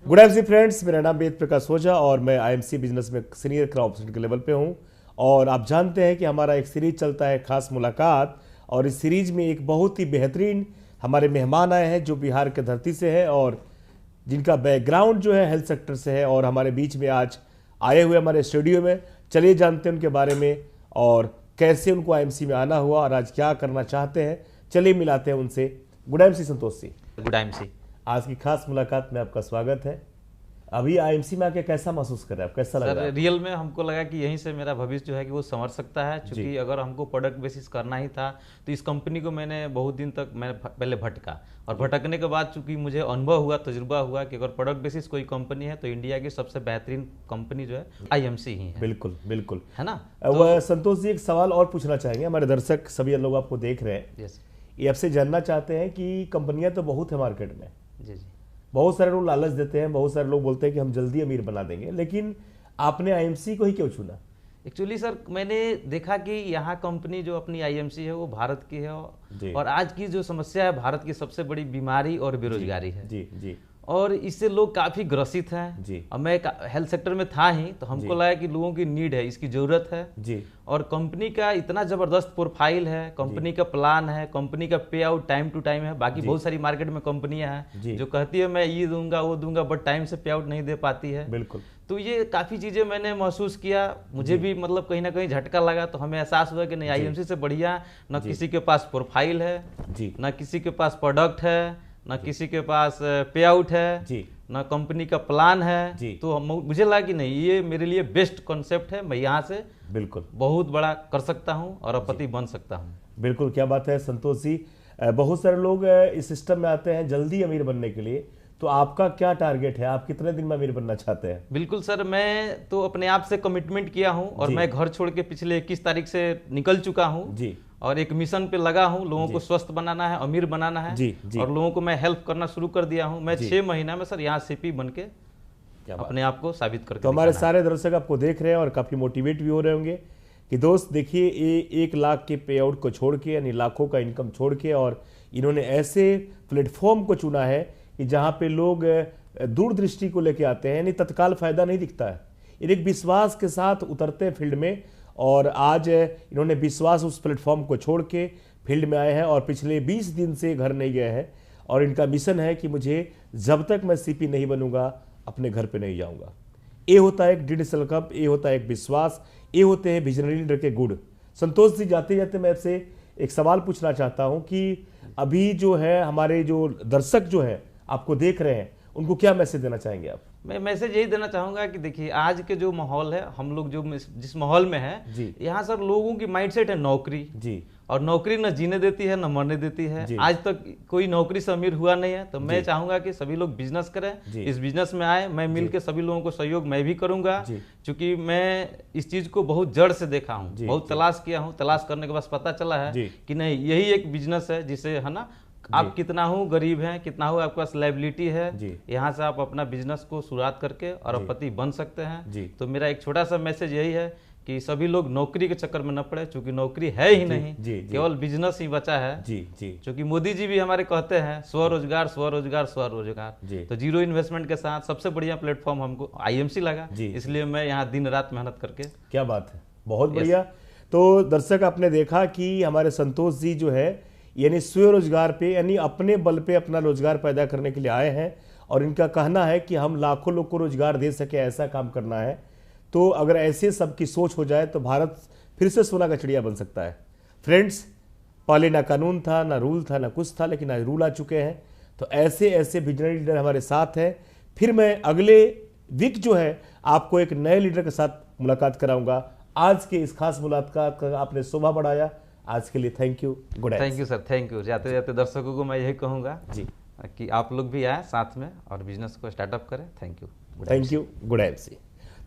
Good afternoon friends, मेरा नाम वेद प्रकाश ओझा और मैं आईएमसी बिजनेस में सीनियर क्राउड ऑफिसर के लेवल पे हूं। और आप जानते हैं कि हमारा एक सीरीज चलता है खास मुलाकात, और इस सीरीज में एक बहुत ही बेहतरीन हमारे मेहमान आए हैं जो बिहार के धरती से है और जिनका बैकग्राउंड जो है हेल्थ सेक्टर से है, और हमारे बीच में आज आए हुए हमारे स्टूडियो में। चलिए जानते हैं उनके बारे में और कैसे उनको आईएमसी में आना हुआ और आज क्या करना चाहते हैं। चलिए मिलाते हैं उनसे। Good IMC Santosh ji. Good IMC. आज की खास मुलाकात में आपका स्वागत है। अभी आईएमसी में आके कैसा महसूस कर रहे हैं आप, कैसा लग रहा है? रियल में हमको लगा कि यहीं से मेरा भविष्य जो है कि वो संवर सकता है, क्योंकि अगर हमको प्रोडक्ट बेसिस करना ही था तो इस कंपनी को मैंने बहुत दिन तक मैं पहले भटका, और भटकने के बाद चूंकि मुझे अनुभव हुआ, तजुर्बा हुआ कि अगर प्रोडक्ट बेसिस कोई कंपनी है तो इंडिया की सबसे बेहतरीन कंपनी जो है आईएमसी ही है। बिल्कुल बिल्कुल, है ना। वह संतोष जी एक सवाल और पूछना चाहेंगे। हमारे दर्शक सभी लोग आपको देख रहे हैं, यस, ये आपसे जानना चाहते हैं कि कंपनियां तो बहुत है मार्केट में, जी जी, बहुत सारे लोग लालच देते हैं, बहुत सारे लोग बोलते हैं कि हम जल्दी अमीर बना देंगे, लेकिन आपने आईएमसी को ही क्यों चुना? एक्चुअली सर मैंने देखा कि यहाँ कंपनी जो अपनी आईएमसी है वो भारत की है, और आज की जो समस्या है भारत की सबसे बड़ी बीमारी और बेरोजगारी है। जी जी, और इससे लोग काफी ग्रसित हैं जी। और मैं हेल्थ सेक्टर में था ही, तो हमको लगा कि लोगों की नीड है, इसकी जरूरत है जी। और कंपनी का इतना जबरदस्त प्रोफाइल है, कंपनी का प्लान है, कंपनी का पे आउट टाइम टू टाइम है। बाकी बहुत सारी मार्केट में कंपनियां हैं जो कहती है मैं ये दूंगा वो दूंगा, बट टाइम से पे आउट नहीं दे पाती है। बिल्कुल। तो ये काफी चीजें मैंने महसूस किया, मुझे भी मतलब कहीं ना कहीं झटका लगा, तो हमें एहसास हुआ कि नहीं, आईएमसी से बढ़िया न किसी के पास प्रोफाइल है, न किसी के पास प्रोडक्ट है, न किसी के पास पे आउट है जी, न कंपनी का प्लान है जी। तो मुझे लगा कि नहीं, ये मेरे लिए बेस्ट कॉन्सेप्ट है, मैं यहाँ से बिल्कुल बहुत बड़ा कर सकता हूँ और अपति बन सकता हूँ। बिल्कुल, क्या बात है संतोष जी। बहुत सारे लोग इस सिस्टम में आते हैं जल्दी अमीर बनने के लिए, तो आपका क्या टारगेट है? आप कितने दिन में अमीर बनना चाहते हैं? बिल्कुल सर, मैं तो अपने आप से कमिटमेंट किया हूँ और मैं घर छोड़ के पिछले 21 तारीख से निकल चुका हूँ जी, और एक मिशन पे लगा हूँ, लोगों को स्वस्थ बनाना है, अमीर बनाना है जी, जी। और लोगों को मैं हेल्प करना शुरू कर दिया हूँ। मैं 6 महीना में सर यहाँ सीपी बन के अपने आप को साबित करके तो हमारे सारे दर्शक आपको देख रहे हैं और काफी मोटिवेट भी हो रहे होंगे कि दोस्त देखिए, ये 1 लाख के पे आउट को छोड़ के, यानी लाखों का इनकम छोड़ के, और इन्होंने ऐसे प्लेटफॉर्म को चुना है कि जहाँ पे लोग दूरदृष्टि को लेके आते हैं, यानी तत्काल फायदा नहीं दिखता है, एक विश्वास के साथ उतरते हैं फील्ड में। और आज इन्होंने विश्वास उस प्लेटफॉर्म को छोड़ के फील्ड में आए हैं और पिछले 20 दिन से घर नहीं गए हैं, और इनका मिशन है कि मुझे जब तक मैं सीपी नहीं बनूंगा अपने घर पे नहीं जाऊंगा। ये होता है एक दृढ़ संकल्प, ये होता है एक विश्वास, ये होते हैं विजनरी लीडर के गुण। संतोष जी, जाते जाते मैं आपसे एक सवाल पूछना चाहता हूं कि अभी जो है हमारे जो दर्शक जो है आपको देख रहे हैं, उनको क्या मैसेज देना चाहेंगे आप? मैं मैसेज यही देना चाहूंगा कि देखिए, आज के जो माहौल है, हम लोग जो जिस माहौल में है, यहाँ सर लोगों की माइंडसेट है नौकरी जी, और नौकरी न जीने देती है न मरने देती है। आज तक कोई नौकरी से अमीर हुआ नहीं है, तो मैं चाहूंगा कि सभी लोग बिजनेस करें, इस बिजनेस में आए, मैं मिलकर सभी लोगों को सहयोग मैं भी करूंगा, क्योंकि मैं इस चीज को बहुत जड़ से देखा हूँ, बहुत तलाश किया हूँ। तलाश करने के बाद पता चला है कि नहीं, यही एक बिजनेस है जिसे, है ना, आप कितना हो गरीब हैं, कितना हो आपके पास लाइबिलिटी है, यहाँ से आप अपना बिजनेस को शुरुआत करके और अपति बन सकते हैं। तो मेरा एक छोटा सा मैसेज यही है कि सभी लोग नौकरी के चक्कर में न पड़े, क्योंकि नौकरी है ही नहीं, केवल बिजनेस ही बचा है जी जी। क्योंकि मोदी जी भी हमारे कहते हैं स्वरोजगार स्वरोजगार स्वरोजगार, तो जीरो इन्वेस्टमेंट के साथ सबसे बढ़िया प्लेटफॉर्म हमको आईएमसी लगा, इसलिए मैं यहाँ दिन रात मेहनत करके। क्या बात है, बहुत बढ़िया। तो दर्शक, आपने देखा कि हमारे संतोष जी जो है यानी स्वरोजगार पे, यानी अपने बल पे अपना रोजगार पैदा करने के लिए आए हैं, और इनका कहना है कि हम लाखों लोग को रोजगार दे सके, ऐसा काम करना है। तो अगर ऐसे सबकी सोच हो जाए तो भारत फिर से सोना का चिड़िया बन सकता है। फ्रेंड्स, पहले ना कानून था, ना रूल था, ना कुछ था, लेकिन आज रूल आ चुके हैं। तो ऐसे ऐसे विजनरी लीडर हमारे साथ हैं। फिर मैं अगले वीक जो है आपको एक नए लीडर के साथ मुलाकात कराऊंगा। आज के इस खास मुलाकात का आपने शोभा बढ़ाया, आज के लिए thank you. Good night. Thank you sir, thank you. जाते जाते दर्शकों को मैं यही कहूँगा जी कि आप लोग भी आए साथ में और बिजनेस को स्टार्टअप करें। Thank you, thank you, good night.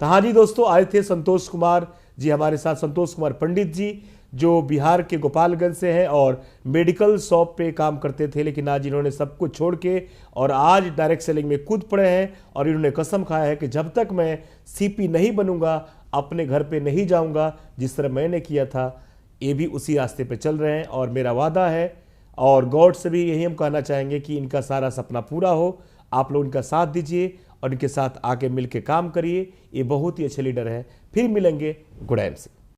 तो हाँ जी दोस्तों, आए थे संतोष कुमार जी हमारे साथ, संतोष कुमार पंडित जी, जो बिहार के गोपालगंज से हैं और मेडिकल शॉप पे काम करते थे, लेकिन आज इन्होंने सब कुछ छोड़ के और आज डायरेक्ट सेलिंग में कूद पड़े हैं, और इन्होंने कसम खाया है कि जब तक मैं सीपी नहीं बनूंगा अपने घर पे नहीं जाऊंगा। जिस तरह मैंने किया था, ये भी उसी रास्ते पे चल रहे हैं, और मेरा वादा है और गॉड से भी यही हम कहना चाहेंगे कि इनका सारा सपना पूरा हो। आप लोग इनका साथ दीजिए और इनके साथ आके मिल के काम करिए। ये बहुत ही अच्छे लीडर है। फिर मिलेंगे। गुड से।